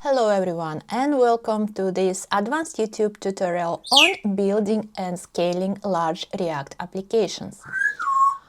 Hello everyone and welcome to this advanced YouTube tutorial on building and scaling large React applications.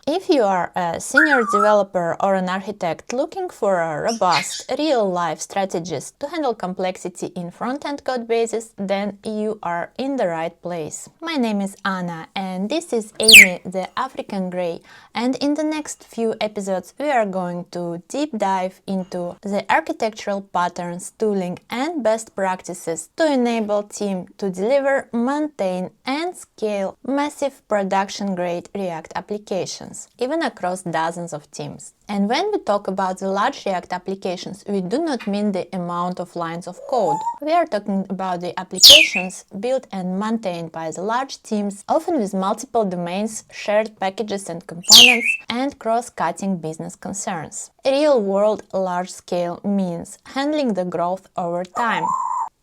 If you are a senior developer or an architect looking for a robust, real-life strategies to handle complexity in front-end code bases, then you are in the right place. My name is Anna and this is Amy, the African Grey, and in the next few episodes we are going to deep dive into the architectural patterns, tooling and best practices to enable team to deliver, maintain and scale massive production-grade React applications, even across dozens of teams. And when we talk about the large React applications, we do not mean the amount of lines of code. We are talking about the applications built and maintained by the large teams, often with multiple domains, shared packages and components, and cross-cutting business concerns. Real-world large-scale means handling the growth over time,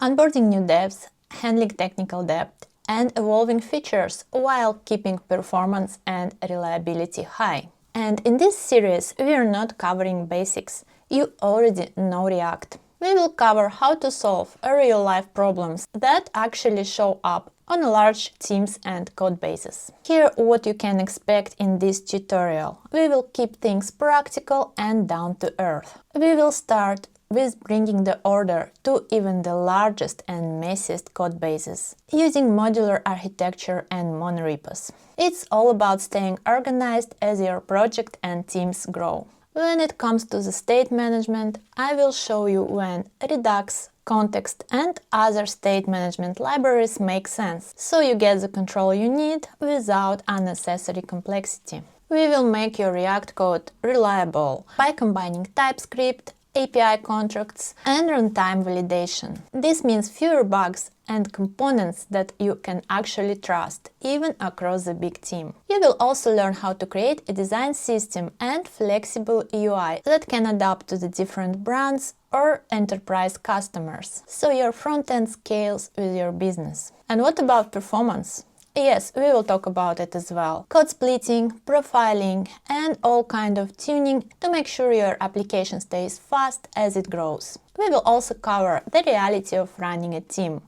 onboarding new devs, handling technical debt, and evolving features while keeping performance and reliability high. And in this series, we are not covering basics. You already know React. We will cover how to solve real-life problems that actually show up on large teams and code bases. Here what you can expect in this tutorial. We will keep things practical and down to earth. We will start with bringing the order to even the largest and messiest code bases, using modular architecture and monorepos. It's all about staying organized as your project and teams grow. When it comes to the state management, I will show you when Redux, Context and other state management libraries make sense, so you get the control you need without unnecessary complexity. We will make your React code reliable by combining TypeScript, API contracts and runtime validation. This means fewer bugs and components that you can actually trust, even across the big team. You will also learn how to create a design system and flexible UI that can adapt to the different brands or enterprise customers, so your front-end scales with your business. And what about performance? Yes, we will talk about it as well. Code splitting, profiling and all kind of tuning to make sure your application stays fast as it grows. We will also cover the reality of running a team.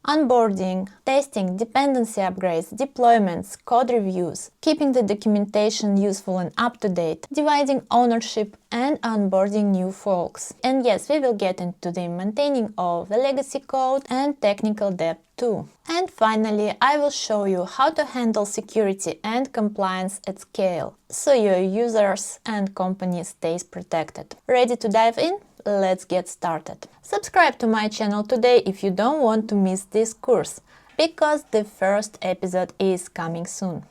Onboarding, testing, dependency upgrades, deployments, code reviews, keeping the documentation useful and up-to-date, dividing ownership and onboarding new folks. And yes, we will get into the maintaining of the legacy code and technical debt too. And finally, I will show you how to handle security and compliance at scale, so your users and company stays protected. Ready to dive in? Let's get started. Subscribe to my channel today if you don't want to miss this course, because the first episode is coming soon.